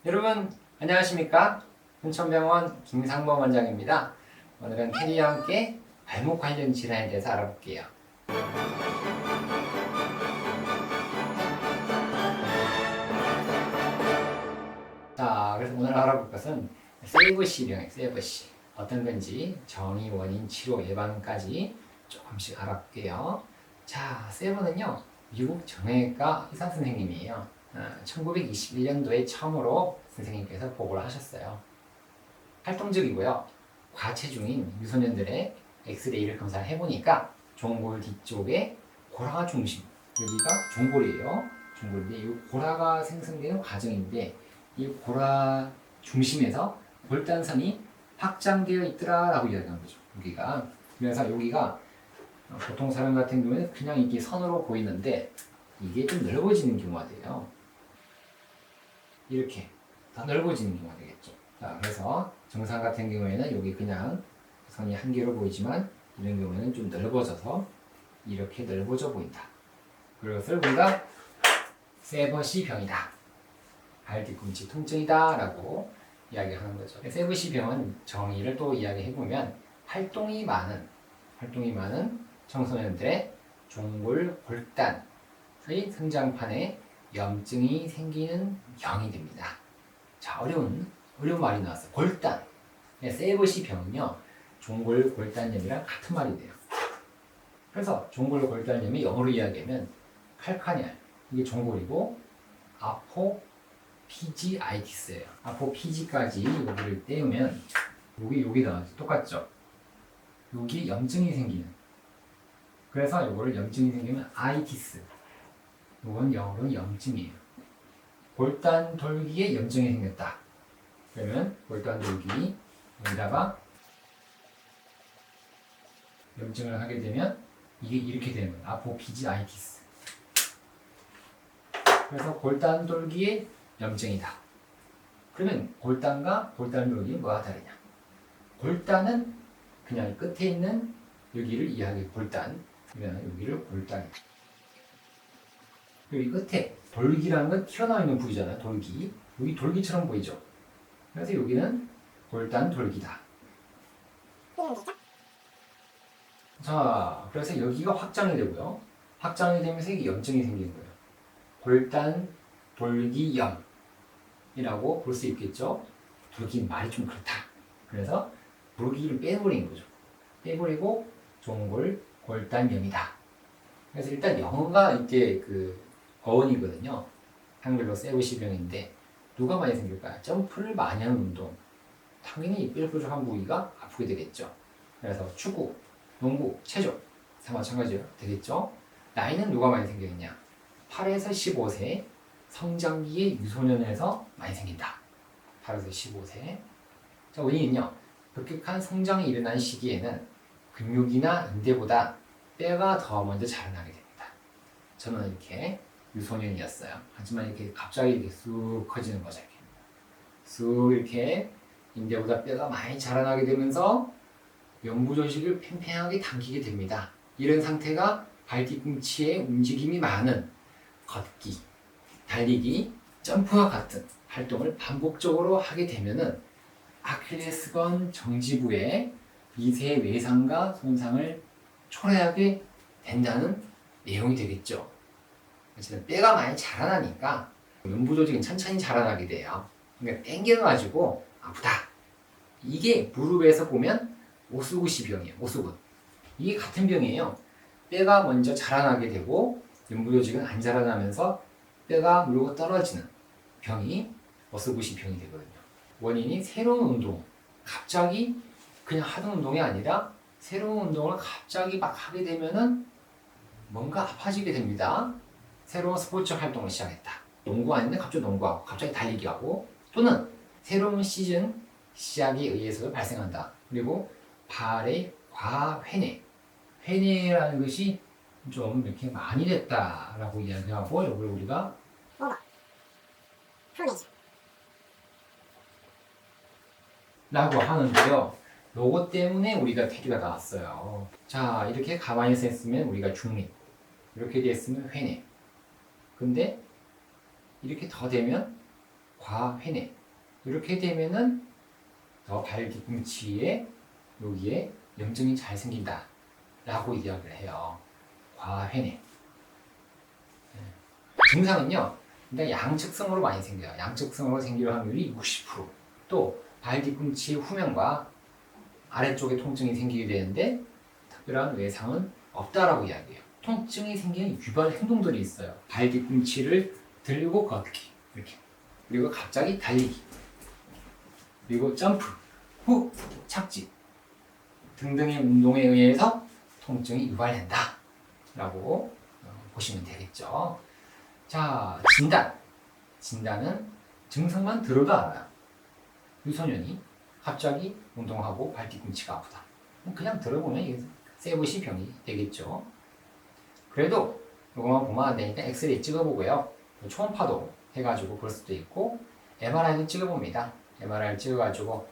여러분 안녕하십니까? 순천병원 김상범 원장입니다. 오늘은 테디와 함께 발목 관련 질환에 대해서 알아볼게요. 자, 그래서 오늘 알아볼 것은 세이버시 병이에요. 세이버시. 어떤 건지 정의, 원인, 치료, 예방까지 조금씩 알아볼게요. 자, 세이버는요 미국 정형외과 의사 선생님이에요. 1921년도에 처음으로 선생님께서 보고를 하셨어요. 활동적이고요. 과체중인 유소년들의 엑스레이를 검사를 해보니까 종골 뒤쪽에 고라가 중심, 여기가 종골이에요. 종골인데 이 고라가 생성되는 과정인데 이 고라 중심에서 골단선이 확장되어 있더라라고 이야기한 거죠. 여기가. 그래서 여기가 보통 사람 같은 경우에는 그냥 이게 선으로 보이는데 이게 좀 넓어지는 경우가 돼요. 이렇게 더 넓어지는 경우가 되겠죠. 자, 그래서 정상 같은 경우에는 여기 그냥 선이 한 개로 보이지만 이런 경우에는 좀 넓어져서 이렇게 넓어져 보인다. 그것을 우리가 세버시 병이다. 발 뒤꿈치 통증이다 라고 이야기하는 거죠. 세버시 병은 정의를 또 이야기해보면 활동이 많은 청소년들의 종골 골단의 성장판에 염증이 생기는 병이 됩니다. 자, 어려운 말이 나왔어요. 골단. 세버시 병은요, 종골 골단염이랑 같은 말이 돼요. 그래서 종골 골단염이 영어로 이야기하면 칼카니알, 이게 종골이고 아포피지아이티스예요. 아포피지까지 여기를 떼우면 여기 나와요. 똑같죠? 여기 염증이 생기는. 그래서 이거를 염증이 생기면 아이티스. 이건 영어로는 염증이에요. 골단 돌기에 염증이 생겼다. 그러면 골단 돌기 여기다가 염증을 하게 되면 이게 이렇게 되는 거예요. 아포피지아이티스. 그래서 골단 돌기에 염증이다. 그러면 골단과 골단 돌기 뭐가 다르냐? 골단은 그냥 끝에 있는 여기를 이야기해. 골단. 그러면 여기를 골단이다. 여기 끝에 돌기라는 건 튀어나와 있는 부위잖아요. 돌기. 여기 돌기처럼 보이죠. 그래서 여기는 골단 돌기다. 자, 그래서 여기가 확장이 되고요. 확장이 되면서 이게 염증이 생기는 거예요. 골단 돌기염이라고 볼 수 있겠죠. 돌기 말이 좀 그렇다. 그래서 돌기를 빼버린 거죠. 빼버리고 종골 골단염이다. 그래서 일단 영어가 이게 어원이거든요. 한글로 세우시병인데 누가 많이 생길까요? 점프를 많이 하는 운동. 당연히 뾰족뾰족한 부위가 아프게 되겠죠. 그래서 축구, 농구, 체조 다 마찬가지로 되겠죠. 나이는 누가 많이 생기느냐? 8에서 15세 성장기의 유소년에서 많이 생긴다. 8에서 15세. 자, 원인은요. 급격한 성장이 일어난 시기에는 근육이나 인대보다 뼈가 더 먼저 자라나게 됩니다. 저는 이렇게 유소년이었어요. 하지만 이렇게 갑자기 이렇게 쑥 커지는 거죠. 이렇게. 쑥 이렇게 인대보다 뼈가 많이 자라나게 되면서 연부 조직을 팽팽하게 당기게 됩니다. 이런 상태가 발 뒤꿈치에 움직임이 많은 걷기, 달리기, 점프와 같은 활동을 반복적으로 하게 되면은 아킬레스건 정지부의 미세 외상과 손상을 초래하게 된다는 내용이 되겠죠. 어쨌든 뼈가 많이 자라나니까 연부 조직은 천천히 자라나게 돼요. 그러니까 당겨가지고 아프다. 이게 무릎에서 보면 오스구시 병이에요. 오스굿. 이게 같은 병이에요. 뼈가 먼저 자라나게 되고 연부 조직은 안 자라나면서 뼈가 물고 떨어지는 병이 오스구시 병이 되거든요. 원인이 새로운 운동, 갑자기 그냥 하던 운동이 아니라 새로운 운동을 갑자기 막 하게 되면은 뭔가 아파지게 됩니다. 새로운 스포츠 활동을 시작했다. 농구 아닌데 갑자기 농구하고 갑자기 달리기하고 또는 새로운 시즌 시작에 의해서 발생한다. 그리고 발의 과회내. 회내라는 것이 좀 이렇게 많이 됐다라고 이야기하고 이걸 우리가 라고 하는데요. 요거 때문에 우리가 테디가 나왔어요. 자, 이렇게 가만히 서 있으면 우리가 중립. 이렇게 되어 있으면 회내. 근데 이렇게 더 되면 과회내. 이렇게 되면은 더 발 뒤꿈치에 여기에 염증이 잘 생긴다 라고 이야기를 해요. 과회내. 증상은요, 근데 양측성으로 많이 생겨요. 양측성으로 생길 확률이 60%. 또 발 뒤꿈치 후면과 아래쪽에 통증이 생기게 되는데 특별한 외상은 없다라고 이야기해요. 통증이 생기는 유발 행동들이 있어요. 발 뒤꿈치를 들고 걷기, 이렇게. 그리고 갑자기 달리기, 그리고 점프, 후, 착지 등등의 운동에 의해서 통증이 유발된다 라고 보시면 되겠죠. 자, 진단은 증상만 들어도 알아요. 유소년이 갑자기 운동하고 발 뒤꿈치가 아프다. 그냥 들어보면 이게 세부시 병이 되겠죠. 그래도 이거만 보면 안 되니까 엑스레이 찍어보고요. 초음파도 해가지고 볼 수도 있고 MRI도 찍어봅니다. MRI 찍어가지고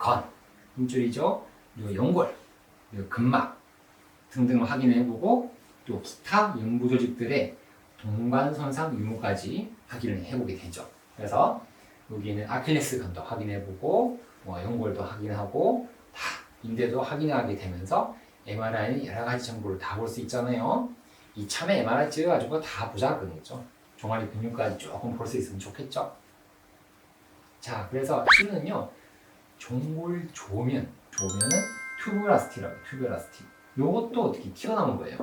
힘줄이죠. 그리고 연골, 그리고 근막 등등을 확인해보고 또 기타 연부 조직들의 동반선상 유무까지 확인을 해보게 되죠. 그래서 여기는 아킬레스건도 확인해보고 연골도 확인하고 다 인대도 확인하게 되면서 MRI는 여러 가지 정보를 다 볼 수 있잖아요. 이참에 MRI 찍어가지고 다 보자 그런 거죠. 종아리 근육까지 조금 볼 수 있으면 좋겠죠. 자, 그래서 치료는요, 종골 조면은 튜브라스티. 요것도 어떻게 튀어나온 거예요.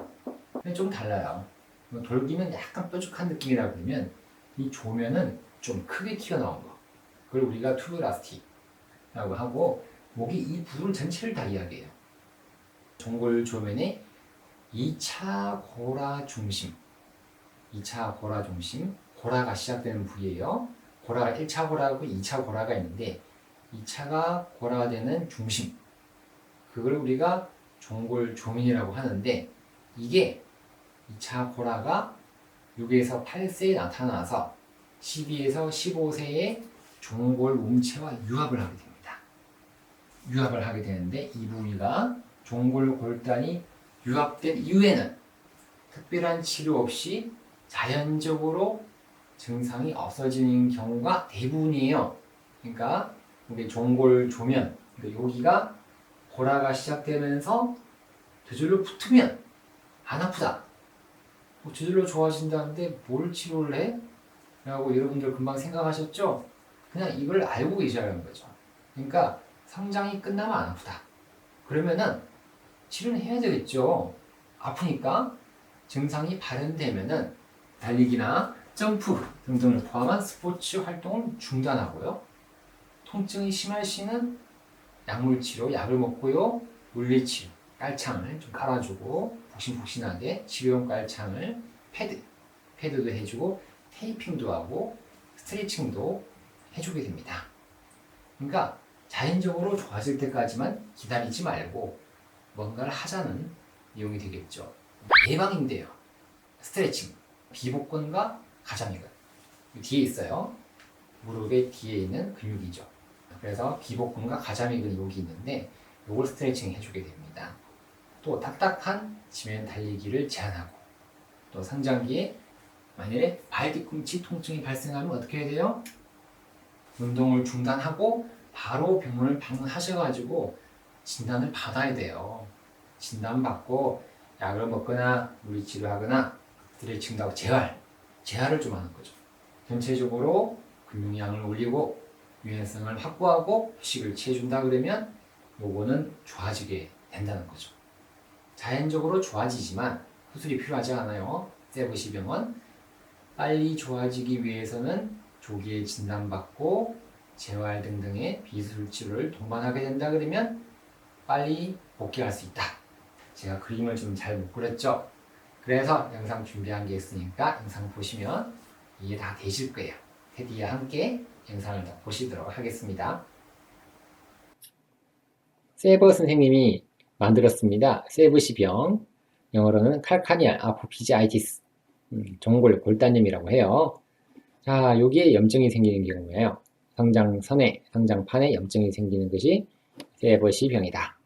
근데 좀 달라요. 돌기는 약간 뾰족한 느낌이라 그러면 이 조면은 좀 크게 튀어나온 거. 그걸 우리가 튜브라스티라고 하고, 목이 이 부분 전체를 다 이야기해요. 종골 조면의 2차 고라 중심, 고라가 시작되는 부위예요. 고라가 1차 고라하고 2차 고라가 있는데 2차가 고라가 되는 중심, 그걸 우리가 종골 조면이라고 하는데, 이게 2차 고라가 6에서 8세에 나타나서 12에서 15세에 종골 몸체와 유합을 하게 됩니다. 유합을 하게 되는데 이 부위가 종골 골단이 유합된 이후에는 특별한 치료 없이 자연적으로 증상이 없어지는 경우가 대부분이에요. 그러니까 우리 종골 조면, 여기가 고라가 시작되면서 저절로 붙으면 안 아프다. 저절로 좋아진다는데 뭘 치료를 해? 라고 여러분들 금방 생각하셨죠? 그냥 이걸 알고 계셔야 거죠. 그러니까 성장이 끝나면 안 아프다. 그러면은 치료는 해야 되겠죠. 아프니까 증상이 발현되면은 달리기나 점프 등등을 포함한 스포츠 활동을 중단하고요. 통증이 심할 시는 약물치료, 약을 먹고요. 물리치료, 깔창을 좀 깔아주고 푹신푹신하게 치료용 깔창을 패드도 해주고 테이핑도 하고 스트레칭도 해주게 됩니다. 그러니까 자연적으로 좋아질 때까지만 기다리지 말고 뭔가를 하자는 내용이 되겠죠. 예방인데요. 스트레칭, 비복근과 가장이근 뒤에 있어요. 무릎의 뒤에 있는 근육이죠. 그래서 비복근과 가장이근이 여기 있는데 이걸 스트레칭 해주게 됩니다. 또 딱딱한 지면 달리기를 제한하고, 또 성장기에 만일에 발 뒤꿈치 통증이 발생하면 어떻게 해야 돼요? 운동을 중단하고 바로 병원을 방문하셔가지고 진단을 받아야 돼요. 진단받고 약을 먹거나 물리치료하거나 스트레칭도 하고 재활을 좀 하는 거죠. 전체적으로 근육량을 올리고 유연성을 확보하고 휴식을 취해준다 그러면 요거는 좋아지게 된다는 거죠. 자연적으로 좋아지지만 수술이 필요하지 않아요. 세부시병은 빨리 좋아지기 위해서는 조기에 진단받고 재활 등등의 비수술 치료를 동반하게 된다 그러면 빨리 복귀할 수 있다. 제가 그림을 좀 잘 못 그렸죠? 그래서 영상 준비한 게 있으니까 영상 보시면 이해 다 되실 거예요. 테디와 함께 영상을 더 보시도록 하겠습니다. 세버 선생님이 만들었습니다. 세부시병, 영어로는 칼카니알 아포피지아이티스, 종골 골단염이라고 해요. 자, 여기에 염증이 생기는 경우에요. 성장선에, 성장판에 염증이 생기는 것이 세버시병이다.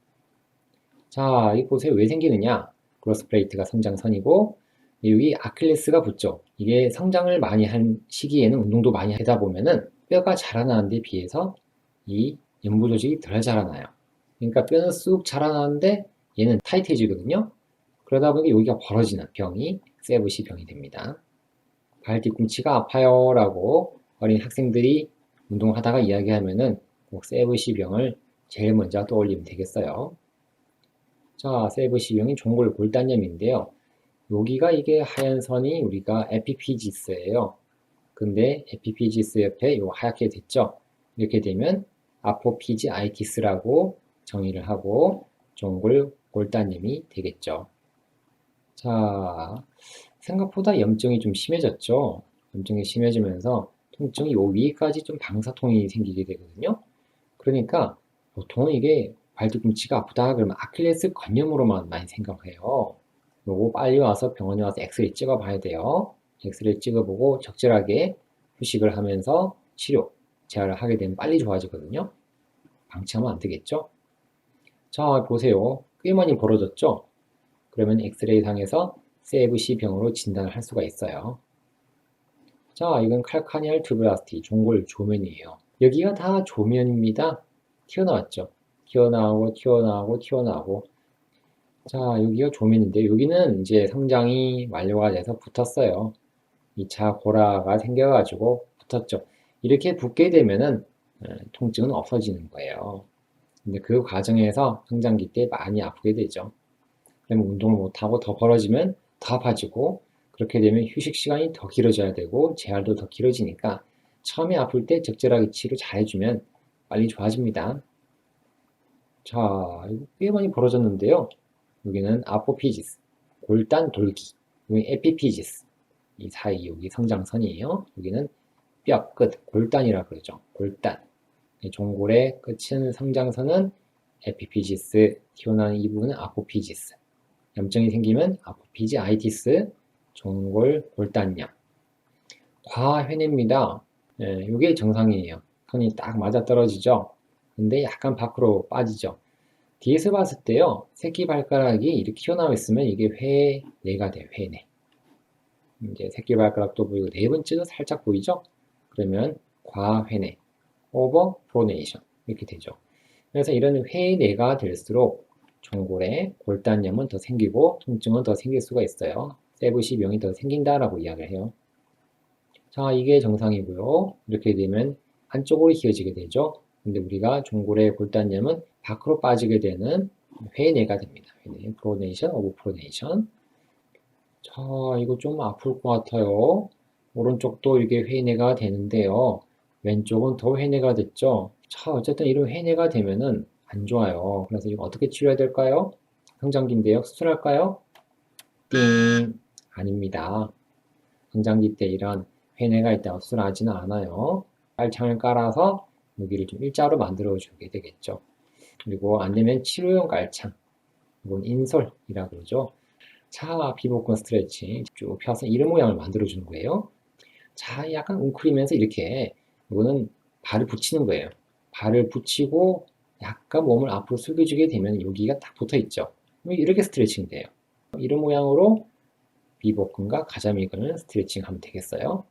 자, 이 보세요. 왜 생기느냐? 그로스 플레이트가 성장선이고 여기 아킬레스가 붙죠. 이게 성장을 많이 한 시기에는 운동도 많이 하다 보면은 뼈가 자라나는 데 비해서 이 연부 조직이 덜 자라나요. 그러니까 뼈는 쑥 자라나는데 얘는 타이트해지거든요. 그러다 보니 여기가 벌어지는 병이 세브시 병이 됩니다. 발 뒤꿈치가 아파요 라고 어린 학생들이 운동하다가 이야기하면은 꼭 세브시 병을 제일 먼저 떠올리면 되겠어요. 자, 세브시 병이 종골 골단염인데요. 여기가 이게 하얀 선이 우리가 에피피지스예요. 근데 에피피지스 옆에 요 하얗게 됐죠. 이렇게 되면 아포피지아이티스라고 정의를 하고 종골 골단염이 되겠죠. 자, 생각보다 염증이 좀 심해졌죠. 염증이 심해지면서 통증이 요 위까지 좀 방사통이 생기게 되거든요. 그러니까 보통은 이게 발뒤꿈치가 아프다 그러면 아킬레스 건염으로만 많이 생각해요. 요거 빨리 와서 병원에 와서 엑스레이 찍어 봐야 돼요. 엑스레이 찍어보고 적절하게 휴식을 하면서 치료, 재활을 하게 되면 빨리 좋아지거든요. 방치하면 안 되겠죠? 자, 보세요. 꽤 많이 벌어졌죠? 그러면 엑스레이 상에서 세브시 병으로 진단을 할 수가 있어요. 자, 이건 칼카니알 튜브라스티, 종골 조면이에요. 여기가 다 조면입니다. 튀어나왔죠? 튀어나오고, 튀어나오고, 튀어나오고. 자, 여기가 조면인데, 여기는 이제 성장이 완료가 돼서 붙었어요. 2차 고라가 생겨가지고 붙었죠. 이렇게 붙게 되면은 통증은 없어지는 거예요. 근데 그 과정에서 성장기 때 많이 아프게 되죠. 그러면 운동을 못하고 더 벌어지면 더 아파지고, 그렇게 되면 휴식 시간이 더 길어져야 되고 재활도 더 길어지니까 처음에 아플 때 적절하게 치료 잘 해주면 빨리 좋아집니다. 자, 이거 꽤 많이 벌어졌는데요. 여기는 아포피지스, 골단 돌기, 여기 에피피지스, 이 사이 여기 성장선이에요. 여기는 뼈 끝, 골단이라 그러죠. 골단. 종골의 끝은 성장선은 에피피지스, 튀어나온 이 부분은 아포피지스. 염증이 생기면 아포피지아이티스, 종골 골단염. 과회내입니다. 이게 정상이에요. 선이 딱 맞아떨어지죠. 근데 약간 밖으로 빠지죠. 뒤에서 봤을 때요, 새끼발가락이 이렇게 튀어나와 있으면 이게 회내가 돼요, 회내. 이제 새끼발가락도 보이고 네 번째도 살짝 보이죠? 그러면 과회내, 오버 프로네이션 이렇게 되죠. 그래서 이런 회내가 될수록 종골에 골단염은 더 생기고 통증은 더 생길 수가 있어요. 세브시 병이 더 생긴다라고 이야기를 해요. 자, 이게 정상이고요. 이렇게 되면 한쪽으로 휘어지게 되죠. 근데 우리가 종골의 골단염은 밖으로 빠지게 되는 회내가 됩니다. 회내, 프로네이션, 오브 프로네이션. 자, 이거 좀 아플 것 같아요. 오른쪽도 이게 회내가 되는데요. 왼쪽은 더 회내가 됐죠. 자, 어쨌든 이런 회내가 되면은 안 좋아요. 그래서 이거 어떻게 치료해야 될까요? 성장기인데요. 수술할까요? 띵! 아닙니다. 성장기 때 이런 회내가 있다고 수술하지는 않아요. 깔창을 깔아서 여기를 좀 일자로 만들어 주게 되겠죠. 그리고 안 되면 치료용 깔창, 이건 인솔이라고 그러죠. 자, 비복근 스트레칭 쭉 펴서 이런 모양을 만들어 주는 거예요. 자, 약간 웅크리면서 이렇게, 이거는 발을 붙이는 거예요. 발을 붙이고 약간 몸을 앞으로 숙여주게 되면 여기가 딱 붙어 있죠. 이렇게 스트레칭 돼요. 이런 모양으로 비복근과 가자미근을 스트레칭 하면 되겠어요.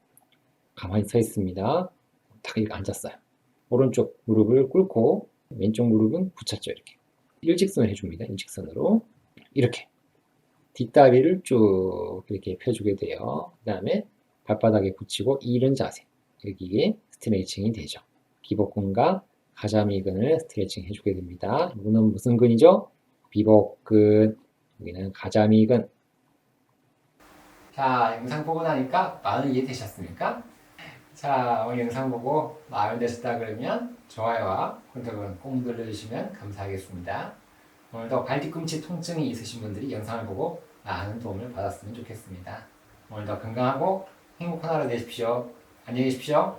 가만히 서 있습니다. 딱 이렇게 앉았어요. 오른쪽 무릎을 꿇고 왼쪽 무릎은 붙였죠. 이렇게. 일직선을 해줍니다. 일직선으로. 이렇게. 뒷다리를 쭉 이렇게 펴주게 돼요. 그 다음에 발바닥에 붙이고 이른 자세. 여기에 스트레칭이 되죠. 비복근과 가자미근을 스트레칭 해주게 됩니다. 이거는 무슨 근이죠? 비복근. 여기는 가자미근. 자, 영상 보고 나니까 많은 이해되셨습니까? 자, 오늘 영상 보고 마음에 드셨다 그러면 좋아요와 구독은 꼭 눌러주시면 감사하겠습니다. 오늘도 발뒤꿈치 통증이 있으신 분들이 영상을 보고 많은 도움을 받았으면 좋겠습니다. 오늘도 건강하고 행복한 하루 되십시오. 안녕히 계십시오.